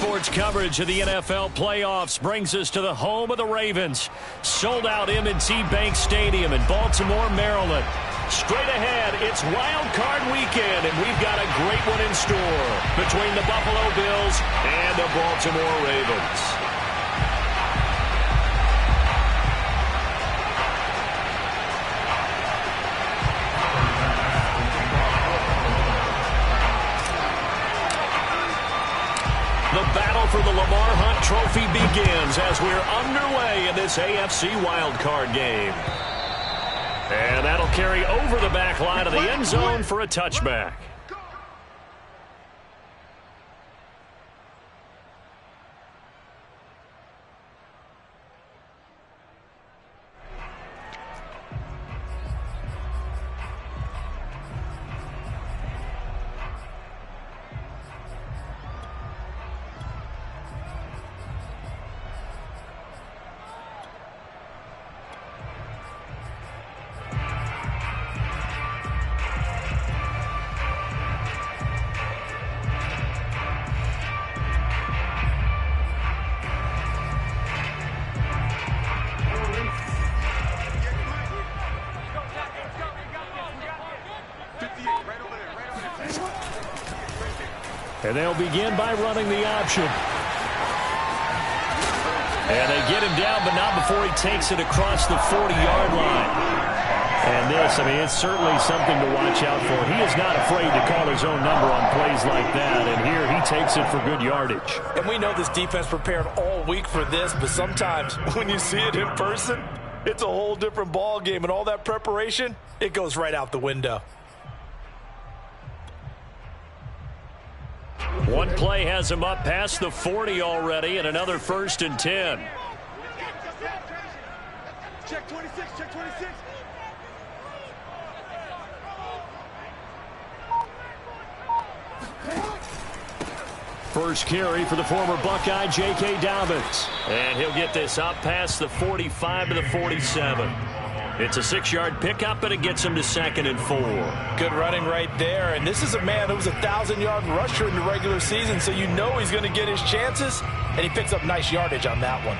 Sports coverage of the NFL playoffs brings us to the home of the Ravens. Sold out M&T Bank Stadium in Baltimore, Maryland. Straight ahead, it's Wild Card Weekend, and we've got a great one in store between the Buffalo Bills and the Baltimore Ravens. The battle for the Lamar Hunt Trophy begins as we're underway in this AFC wildcard game. And that'll carry over the back line of the end zone for a touchback. And they'll begin by running the option. And they get him down, but not before he takes it across the 40-yard line. And this, I mean, it's certainly something to watch out for. He is not afraid to call his own number on plays like that. And here he takes it for good yardage. And we know this defense prepared all week for this, but sometimes when you see it in person, it's a whole different ball game. And all that preparation, it goes right out the window. One play has him up past the 40 already, and another 1st and 10. Check 26, check 26. First carry for the former Buckeye, J.K. Dobbins. And he'll get this up past the 45 to the 47. It's a 6-yard pickup, and it gets him to 2nd and 4. Good running right there. And this is a man who was a 1,000-yard rusher in the regular season, so you know he's going to get his chances. And he picks up nice yardage on that one.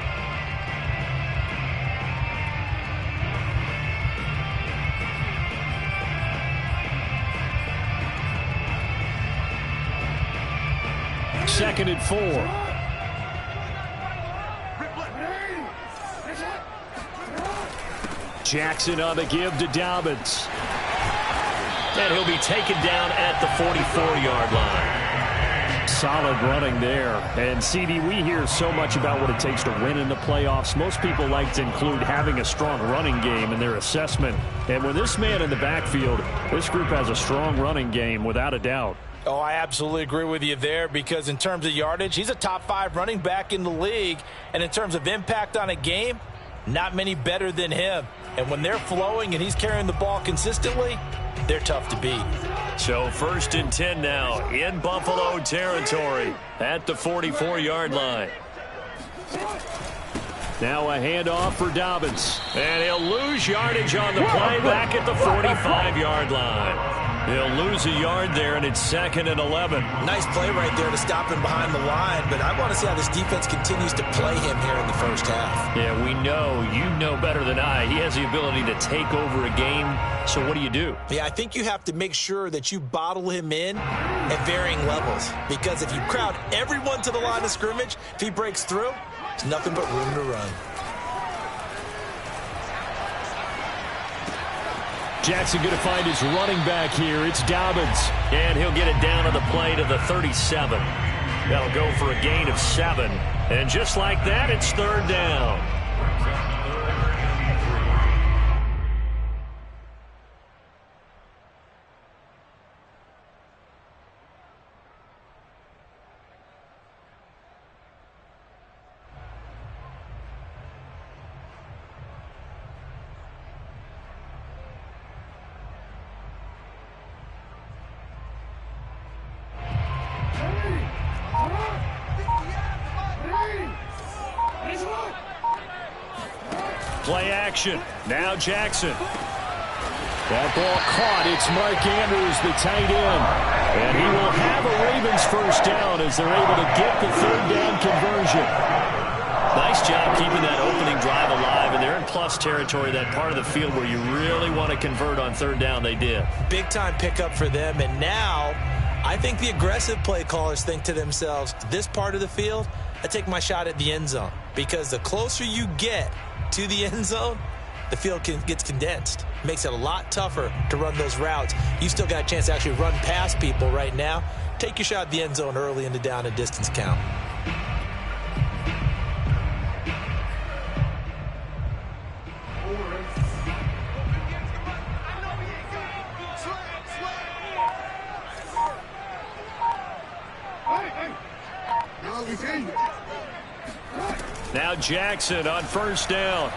Second and 4. Jackson on the give to Dobbins. And he'll be taken down at the 44-yard line. Solid running there. And, CD, we hear so much about what it takes to win in the playoffs. Most people like to include having a strong running game in their assessment. And with this man in the backfield, this group has a strong running game without a doubt. Oh, I absolutely agree with you there, because in terms of yardage, he's a top 5 running back in the league. And in terms of impact on a game, not many better than him. And when they're flowing and he's carrying the ball consistently, they're tough to beat. So 1st and 10 now in Buffalo territory at the 44-yard line. Now a handoff for Dobbins. And he'll lose yardage on the play back at the 45-yard line. He'll lose a yard there, and it's 2nd and 11. Nice play right there to stop him behind the line, but I want to see how this defense continues to play him here in the first half. Yeah, we know, you know better than I, he has the ability to take over a game. So what do? Yeah, I think you have to make sure that you bottle him in at varying levels, because if you crowd everyone to the line of scrimmage, if he breaks through, there's nothing but room to run. Jackson going to find his running back here. It's Dobbins. And he'll get it down on the play to the 37. That'll go for a gain of 7. And just like that, it's 3rd down. Play action. Now Jackson. That ball caught. It's Mark Andrews, the tight end. And he will have a Ravens first down as they're able to get the third down conversion. Nice job keeping that opening drive alive, and they're in plus territory, that part of the field where you really want to convert on third down. They did. Big-time pickup for them, and now I think the aggressive play callers think to themselves, this part of the field, I take my shot at the end zone, because the closer you get to the end zone, the field gets condensed. Makes it a lot tougher to run those routes. You still got a chance to actually run past people right now. Take your shot at the end zone early in the down and distance count. Now Jackson on first down.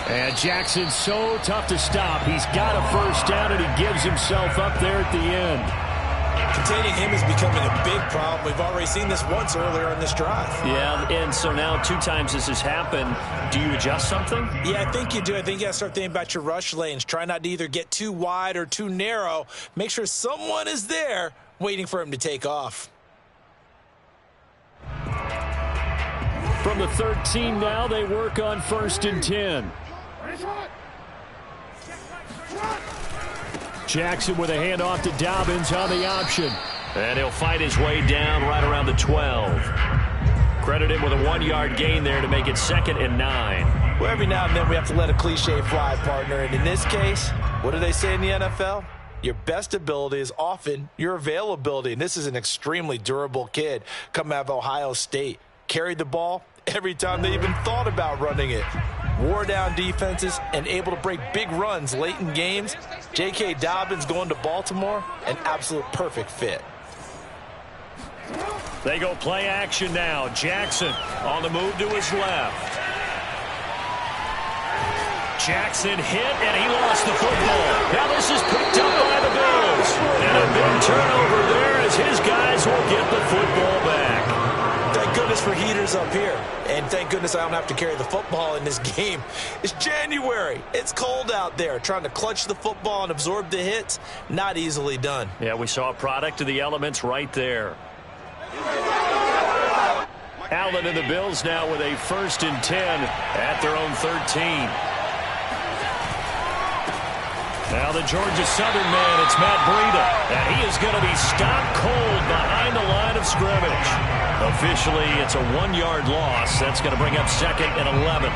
And Jackson's so tough to stop. He's got a first down, and he gives himself up there at the end. Containing him is becoming a big problem. We've already seen this once earlier in this drive. Yeah, and so now 2 times this has happened. Do you adjust something? Yeah, I think you do. I think you got to start thinking about your rush lanes. Try not to either get too wide or too narrow. Make sure someone is there waiting for him to take off. From the 13 now, they work on 1st and 10. Jackson with a handoff to Dobbins on the option. And he'll fight his way down right around the 12. Credit him with a 1-yard gain there to make it 2nd and 9. Well, every now and then we have to let a cliche fly, partner. And in this case, what do they say in the NFL? Your best ability is often your availability. And this is an extremely durable kid coming out of Ohio State. Carried the ball every time they even thought about running it. Wore down defenses and able to break big runs late in games. J.K. Dobbins going to Baltimore, an absolute perfect fit. They go play action now. Jackson on the move to his left. Jackson hit, and he lost the football. Now this is picked up by the Bills. And a big turnover there as his guys will get the football back. Thank goodness for heaters up here. And thank goodness I don't have to carry the football in this game. It's January. It's cold out there. Trying to clutch the football and absorb the hits, not easily done. Yeah, we saw a product of the elements right there. Allen and the Bills now with a 1st and 10 at their own 13. Now the Georgia Southern man, it's Matt Breida. And he is going to be stopped cold behind the line of scrimmage. Officially, it's a 1-yard loss. That's going to bring up 2nd and 11.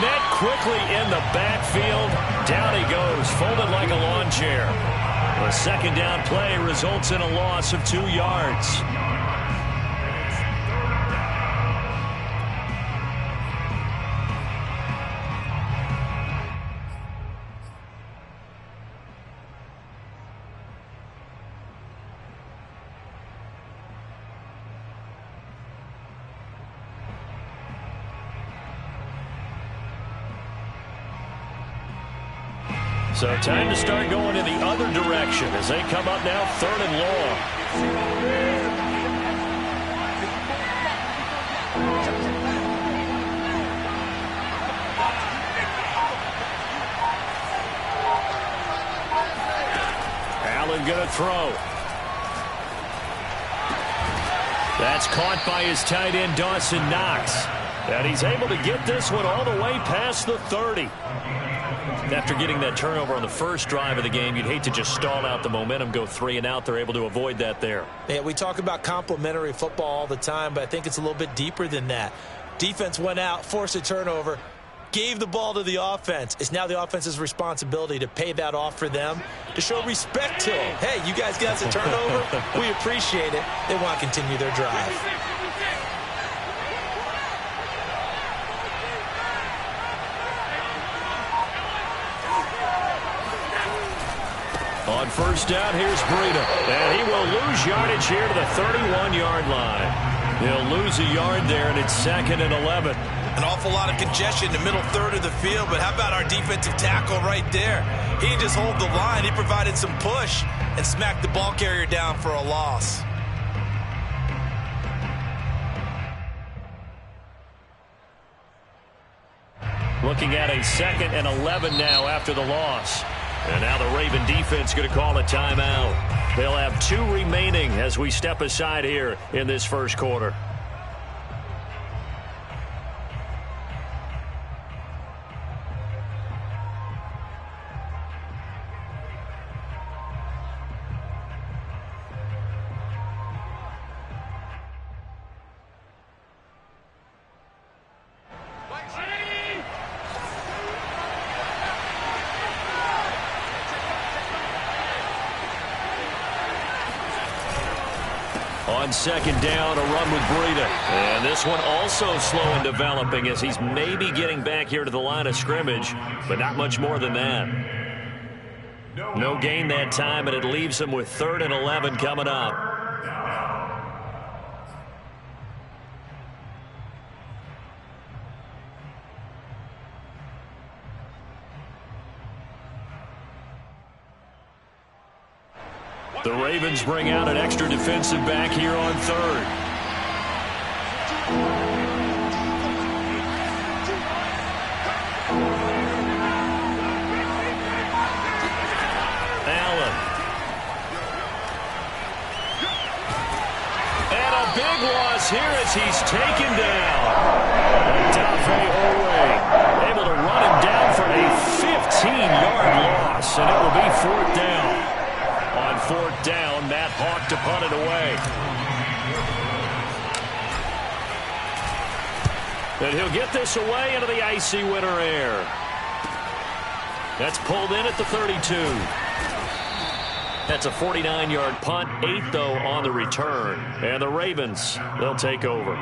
Met quickly in the backfield. Down he goes, folded like a lawn chair. The 2nd down play results in a loss of 2 yards. So time to start going in the other direction as they come up now 3rd and long. Allen going to throw. That's caught by his tight end, Dawson Knox. And he's able to get this one all the way past the 30. After getting that turnover on the first drive of the game, you'd hate to just stall out the momentum, go 3 and out. They're able to avoid that there. Yeah, we talk about complementary football all the time, but I think it's a little bit deeper than that. Defense went out, forced a turnover. gave the ball to the offense. It's now the offense's responsibility to pay that off for them, to show respect to them. Hey, you guys got us a turnover. We appreciate it. They want to continue their drive. On first down, here's Breida. And he will lose yardage here to the 31-yard line. He'll lose a yard there, and it's 2nd and 11. An awful lot of congestion in the middle third of the field, but how about our defensive tackle right there? He didn't just hold the line. He provided some push and smacked the ball carrier down for a loss. Looking at a 2nd and 11 now after the loss. And now the Raven defense going to call a timeout. They'll have 2 remaining as we step aside here in this first quarter. On 2nd down, a run with Breida. And this one also slow in developing as he's maybe getting back here to the line of scrimmage, but not much more than that. No gain that time, and it leaves him with 3rd and 11 coming up. The Ravens bring out an extra defensive back here on 3rd. Allen. And a big loss here as he's taken down. Dafe Owe able to run him down for a 15-yard loss, and it will be 4th down. On 4th down, Matt Hawk to punt it away. And he'll get this away into the icy winter air. That's pulled in at the 32. That's a 49-yard punt, 8 though on the return. And the Ravens, they'll take over.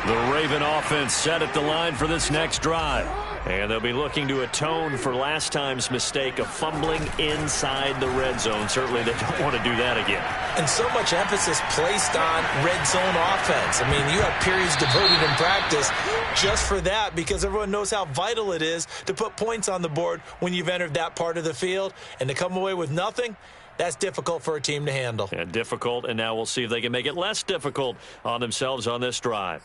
The Raven offense set at the line for this next drive. And they'll be looking to atone for last time's mistake of fumbling inside the red zone. Certainly they don't want to do that again. And so much emphasis placed on red zone offense. I mean, you have periods devoted in practice just for that because everyone knows how vital it is to put points on the board when you've entered that part of the field. And to come away with nothing, that's difficult for a team to handle. And difficult, and now we'll see if they can make it less difficult on themselves on this drive.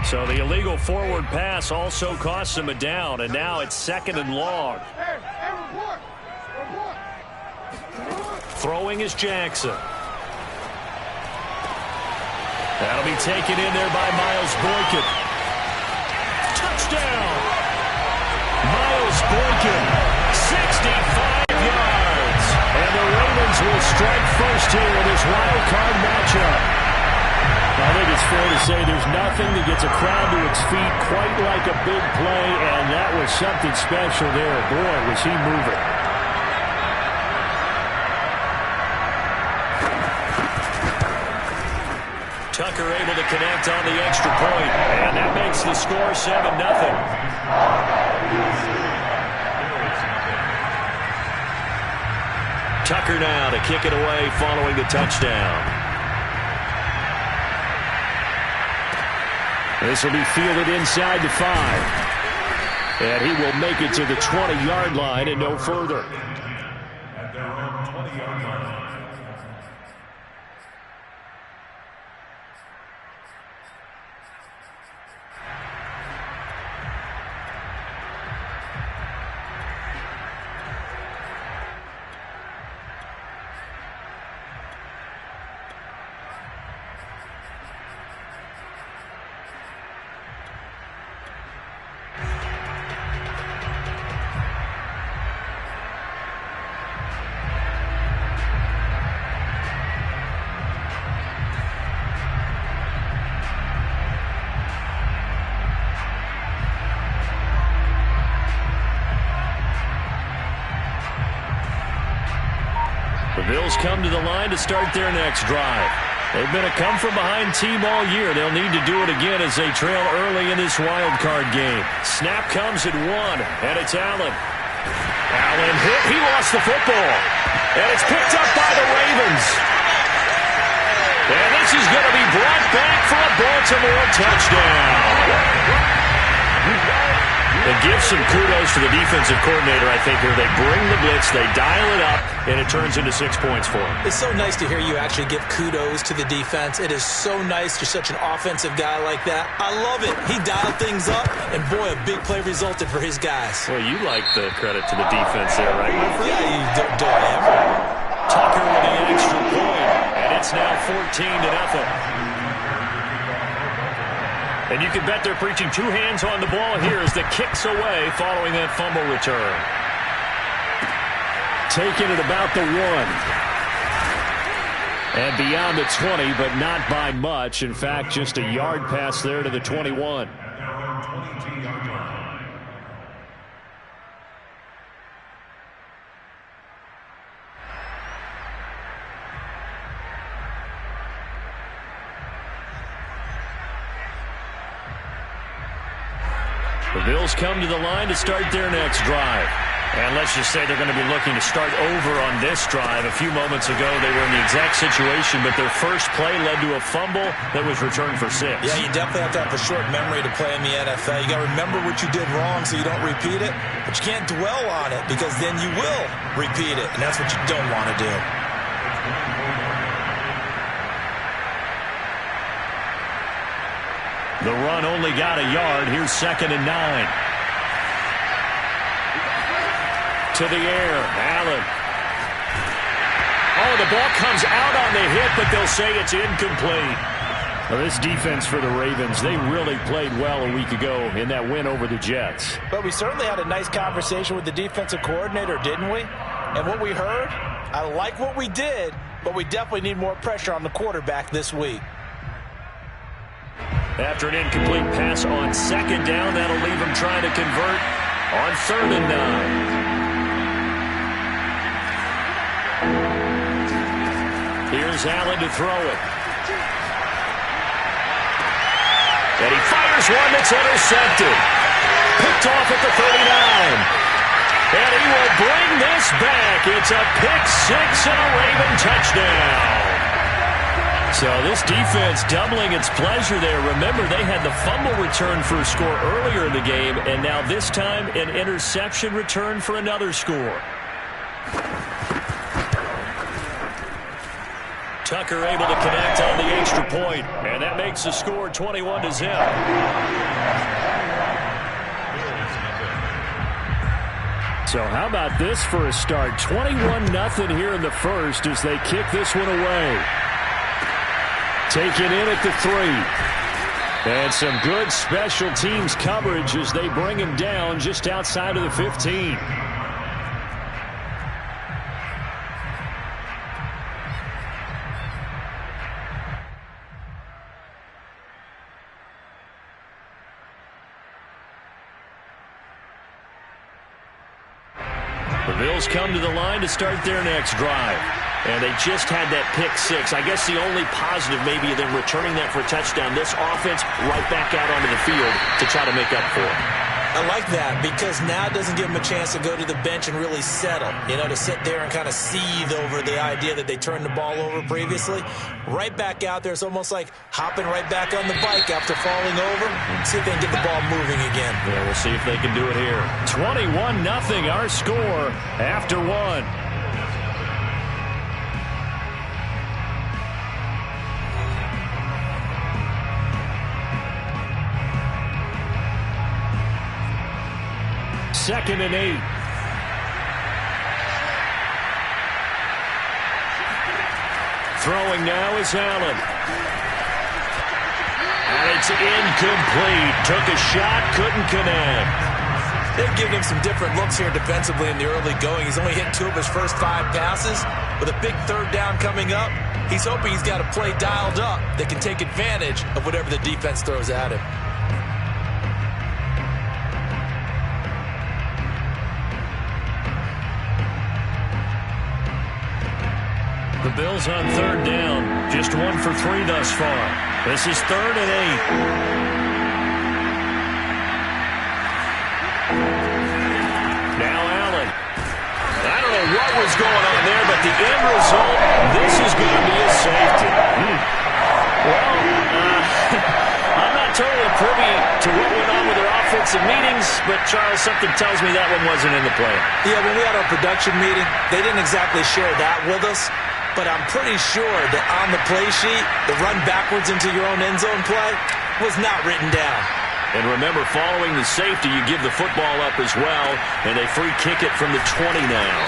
So the illegal forward pass also costs him a down, and now it's 2nd and long. Throwing is Jackson. That'll be taken in there by Miles Boykin. Touchdown! Miles Boykin, 65 yards. And the Ravens will strike first here in this wild card matchup. I think it's fair to say there's nothing that gets a crowd to its feet quite like a big play, and that was something special there. Boy, was he moving. Tucker able to connect on the extra point, and that makes the score 7-0. Tucker now to kick it away following the touchdown. This will be fielded inside the 5. And he will make it to the 20-yard line and no further. At their own 20-yard line. The Bills come to the line to start their next drive. They've been a come-from-behind team all year. They'll need to do it again as they trail early in this wild card game. Snap comes at 1, and it's Allen. Allen hit. He lost the football. And it's picked up by the Ravens. And this is going to be brought back for a Baltimore touchdown. And give some kudos to the defensive coordinator, I think, here. They bring the blitz, they dial it up, and it turns into 6 points for them. It's so nice to hear you actually give kudos to the defense. It is so nice. You're such an offensive guy like that. I love it. He dialed things up, and boy, a big play resulted for his guys. Well, you like the credit to the defense there, right, my friend? Yeah, you do I ever. Tucker with the extra point, and it's now 14-0. And you can bet they're preaching 2 hands on the ball here as the kick's away following that fumble return. Taking it about the 1. And beyond the 20, but not by much. In fact, just a yard pass there to the 21. The Bills come to the line to start their next drive. And let's just say they're going to be looking to start over on this drive. A few moments ago, they were in the exact situation, but their first play led to a fumble that was returned for 6. Yeah, you definitely have to have a short memory to play in the NFL. You got to remember what you did wrong so you don't repeat it, but you can't dwell on it because then you will repeat it, and that's what you don't want to do. The run only got a yard. Here's 2nd and 9. To the air, Allen. Oh, the ball comes out on the hit, but they'll say it's incomplete. Well, this defense for the Ravens, they really played well a week ago in that win over the Jets. But we certainly had a nice conversation with the defensive coordinator, didn't we? And what we heard, I like what we did, but we definitely need more pressure on the quarterback this week. After an incomplete pass on 2nd down, that'll leave him trying to convert on 3rd and 9. Here's Allen to throw it. And he fires one that's intercepted. Picked off at the 39. And he will bring this back. It's a pick 6 and a Raven touchdown. So this defense doubling its pleasure there. Remember, they had the fumble return for a score earlier in the game, and now this time an interception return for another score. Tucker able to connect on the extra point, and that makes the score 21-0. So how about this for a start? 21-0 here in the first as they kick this one away. Taken in at the 3. And some good special teams coverage as they bring him down just outside of the 15. The Bills come to the line to start their next drive. And they just had that pick 6. I guess the only positive maybe than returning that for a touchdown. This offense right back out onto the field to try to make up for it. I like that because now it doesn't give them a chance to go to the bench and really settle. You know, to sit there and kind of seethe over the idea that they turned the ball over previously. Right back out there. It's almost like hopping right back on the bike after falling over. See if they can get the ball moving again. Yeah, we'll see if they can do it here. 21-0 our score after one. Second and 8. Throwing now is Allen. And it's incomplete. Took a shot, couldn't connect. They've given him some different looks here defensively in the early going. He's only hit 2 of his first 5 passes. With a big third down coming up, he's hoping he's got a play dialed up that can take advantage of whatever the defense throws at him. The Bills on third down. Just 1 for 3 thus far. This is 3rd and 8. Now Allen. I don't know what was going on there, but the end result, this is going to be a safety. Well, I'm not totally privy to what went on with their offensive meetings, but Charles, something tells me that one wasn't in the plan. Yeah, when we had our production meeting, they didn't exactly share that with us. But I'm pretty sure that on the play sheet, the run backwards into your own end zone play was not written down. And remember, following the safety, you give the football up as well, and they free kick it from the 20 now.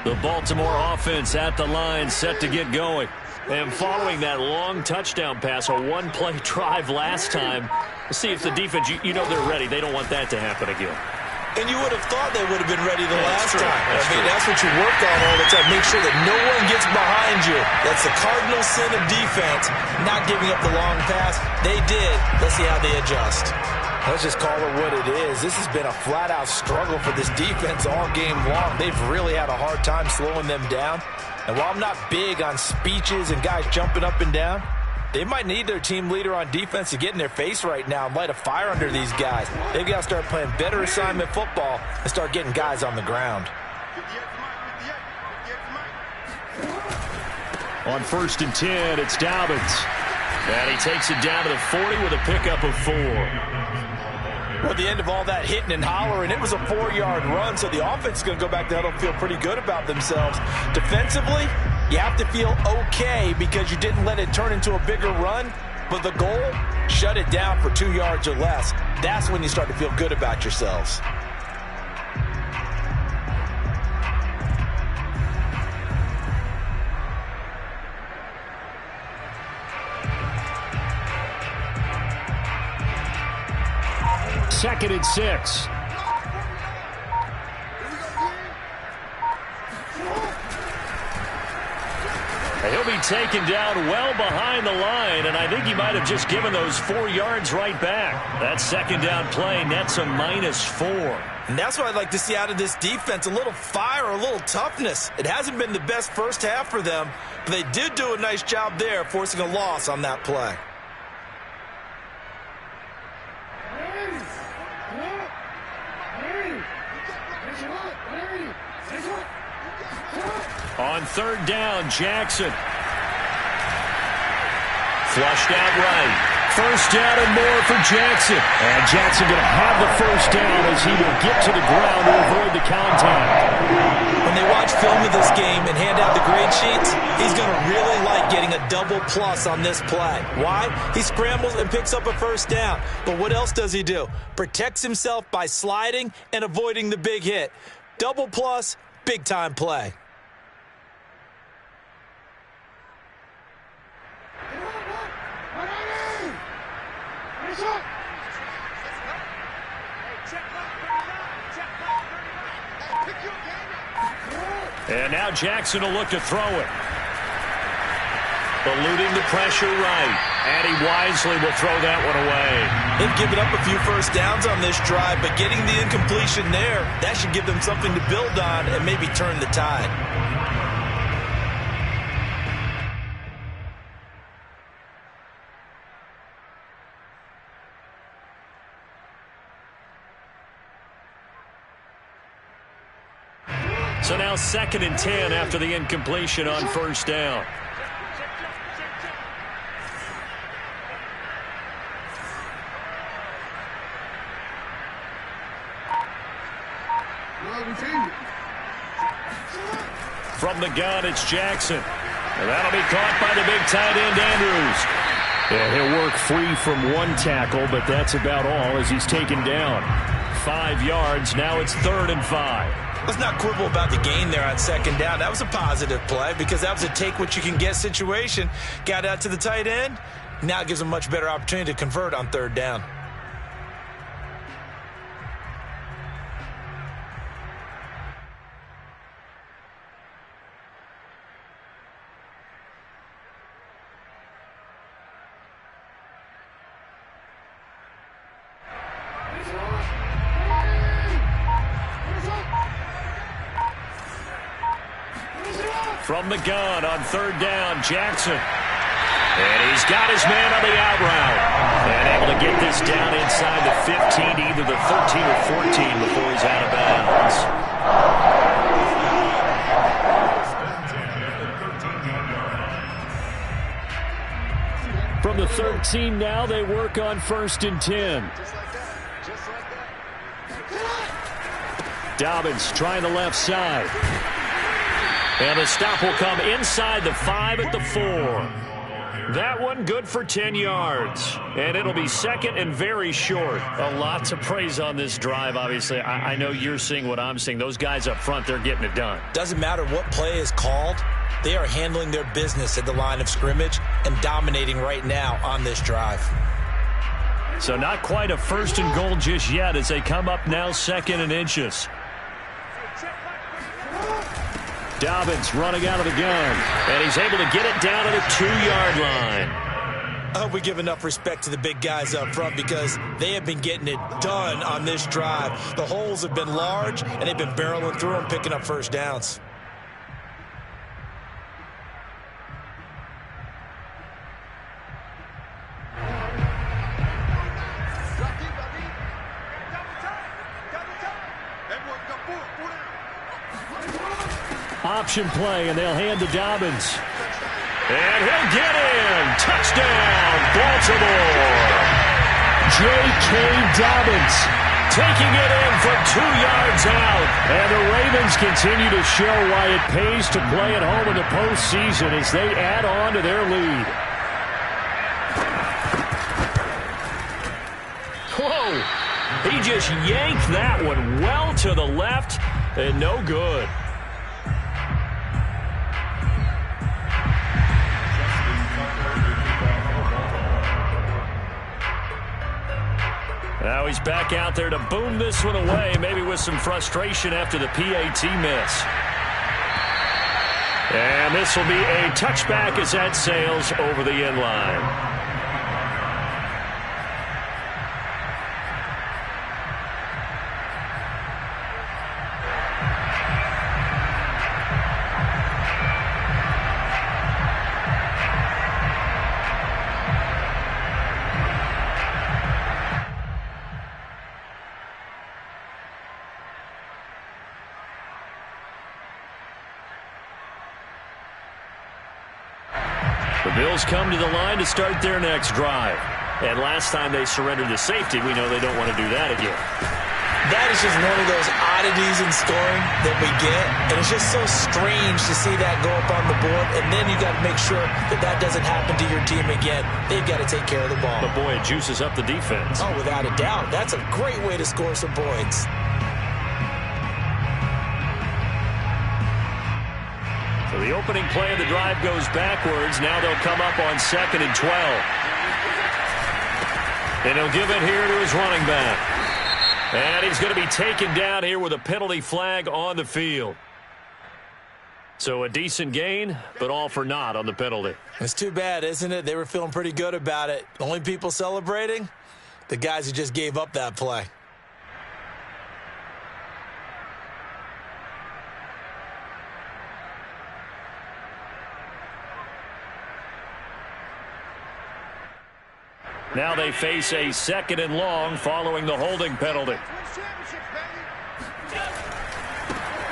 The Baltimore offense at the line, set to get going. And following that long touchdown pass, a one-play drive last time, let's see if the defense, you know they're ready. They don't want that to happen again. And you would have thought they would have been ready the last time. That's what you work on all the time. Make sure that no one gets behind you. That's the cardinal sin of defense, not giving up the long pass. They did. Let's see how they adjust. Let's just call it what it is. This has been a flat-out struggle for this defense all game long. They've really had a hard time slowing them down. And while I'm not big on speeches and guys jumping up and down, they might need their team leader on defense to get in their face right now and light a fire under these guys. They've got to start playing better assignment football and start getting guys on the ground. On 1st and 10, it's Dobbins. And he takes it down to the 40 with a pickup of 4. Well, at the end of all that hitting and hollering, it was a 4-yard run, so the offense is going to go back to huddle and feel pretty good about themselves. Defensively, you have to feel okay because you didn't let it turn into a bigger run, but the goal, shut it down for 2 yards or less. That's when you start to feel good about yourselves. Second and 6. He'll be taken down well behind the line, and I think he might have just given those 4 yards right back. That second down play nets a -4. And that's what I'd like to see out of this defense, a little fire, a little toughness. It hasn't been the best first half for them, but they did do a nice job there, forcing a loss on that play. On 3rd down, Jackson. Flushed out right. 1st down and more for Jackson. And Jackson going to have the 1st down as he will get to the ground to avoid the contact. When they watch film of this game and hand out the grade sheets, he's going to really like getting a double plus on this play. Why? He scrambles and picks up a 1st down. But what else does he do? Protects himself by sliding and avoiding the big hit. Double plus, big-time play. And now Jackson will look to throw it. Eluding the pressure right. And he wisely will throw that one away. They've given up a few 1st downs on this drive, but getting the incompletion there, that should give them something to build on and maybe turn the tide. So now 2nd and 10 after the incompletion on 1st down. From the gun, it's Jackson. And that'll be caught by the big tight end, Andrews. Yeah, he'll work free from one tackle, but that's about all as he's taken down. 5 yards, now it's 3rd and 5. Let's not quibble about the gain there on 2nd down. That was a positive play because that was a take-what-you-can-get situation. Got out to the tight end. Now it gives them a much better opportunity to convert on 3rd down. From the gun on 3rd down, Jackson. And he's got his man on the out route. And able to get this down inside the 15, either the 13 or 14 before he's out of bounds. From the 13 now, they work on 1st and 10. Dobbins trying the left side. And the stop will come inside the 5 at the 4. That one good for 10 yards. And it'll be second and very short. A lot to praise on this drive, obviously. I know you're seeing what I'm seeing. Those guys up front, they're getting it done. Doesn't matter what play is called. They are handling their business at the line of scrimmage and dominating right now on this drive. So not quite a first and goal just yet as they come up now second and inches. Dobbins running out of the gun, and he's able to get it down to the 2-yard line. I hope we give enough respect to the big guys up front because they have been getting it done on this drive. The holes have been large, and they've been barreling through them, picking up first downs. Option play, and they'll hand to Dobbins. And he'll get in. Touchdown, Baltimore. J.K. Dobbins taking it in from 2 yards out. And the Ravens continue to show why it pays to play at home in the postseason as they add on to their lead. Whoa. He just yanked that one well to the left and no good. Now he's back out there to boom this one away, maybe with some frustration after the PAT miss. And this will be a touchback as that sails over the end line. The Bills come to the line to start their next drive. And last time they surrendered to safety, we know they don't want to do that again. That is just one of those oddities in scoring that we get. And it's just so strange to see that go up on the board. And then you got to make sure that that doesn't happen to your team again. They've got to take care of the ball. But, boy, it juices up the defense. Oh, without a doubt. That's a great way to score some points. So the opening play of the drive goes backwards. Now they'll come up on 2nd and 12. And he'll give it here to his running back. And he's going to be taken down here with a penalty flag on the field. So a decent gain, but all for naught on the penalty. It's too bad, isn't it? They were feeling pretty good about it. The only people celebrating, the guys who just gave up that play. Now they face a 2nd and long following the holding penalty.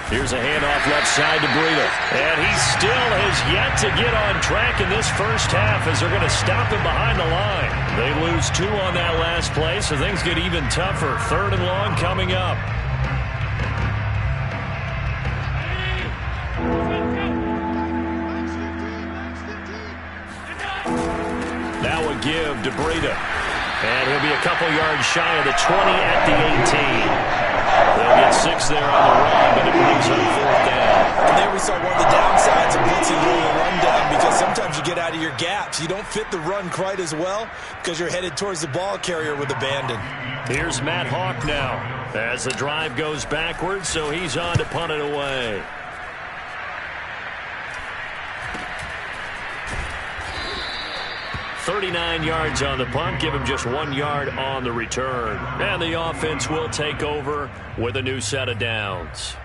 Here's a handoff left side to Breida. And he still has yet to get on track in this first half as they're going to stop him behind the line. They lose 2 on that last play, so things get even tougher. 3rd and long coming up. Now a give to Breida. And he'll be a couple yards shy of the 20 at the 18. They'll get 6 there on the run, but it brings up 4th down. And there we saw one of the downsides of blitzing during a rundown because sometimes you get out of your gaps. You don't fit the run quite as well because you're headed towards the ball carrier with abandon. Here's Matt Hawk now as the drive goes backwards, so he's on to punt it away. .39 yards on the punt, give him just 1 yard on the return. And the offense will take over with a new set of downs.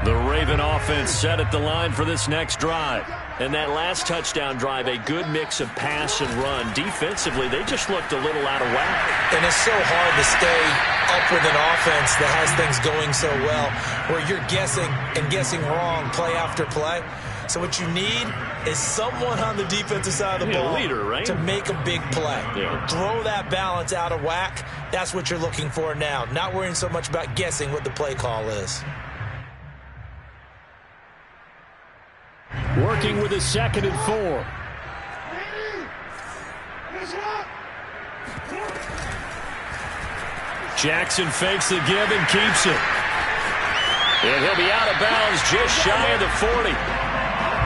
The Raven offense set at the line for this next drive. And that last touchdown drive, a good mix of pass and run. Defensively, they just looked a little out of whack. And it's so hard to stay up with an offense that has things going so well, where you're guessing and guessing wrong play after play. So what you need is someone on the defensive side of the ball a leader, right? to make a big play. Yeah. Throw that balance out of whack. That's what you're looking for now. Not worrying so much about guessing what the play call is. Working with a 2nd and 4. Jackson fakes the give and keeps it. And he'll be out of bounds just shy of the 40.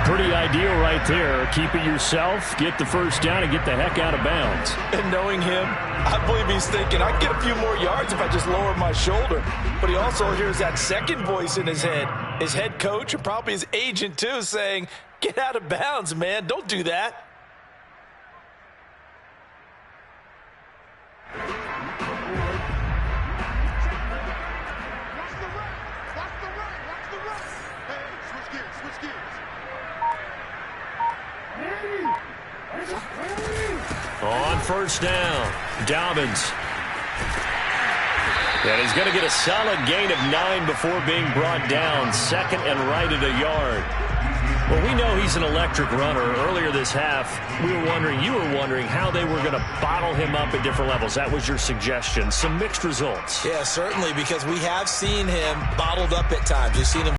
Pretty ideal right there. Keep it yourself, get the first down, and get the heck out of bounds. And knowing him, I believe he's thinking, I can get a few more yards if I just lower my shoulder. But he also hears that second voice in his head, his head coach and probably his agent too, saying, get out of bounds, man. Don't do that. On first down, Dobbins. And he's going to get a solid gain of 9 before being brought down. 2nd and right at a yard. Well, we know he's an electric runner. Earlier this half, you were wondering how they were going to bottle him up at different levels. That was your suggestion. Some mixed results. Yeah, certainly, because we have seen him bottled up at times. We've seen him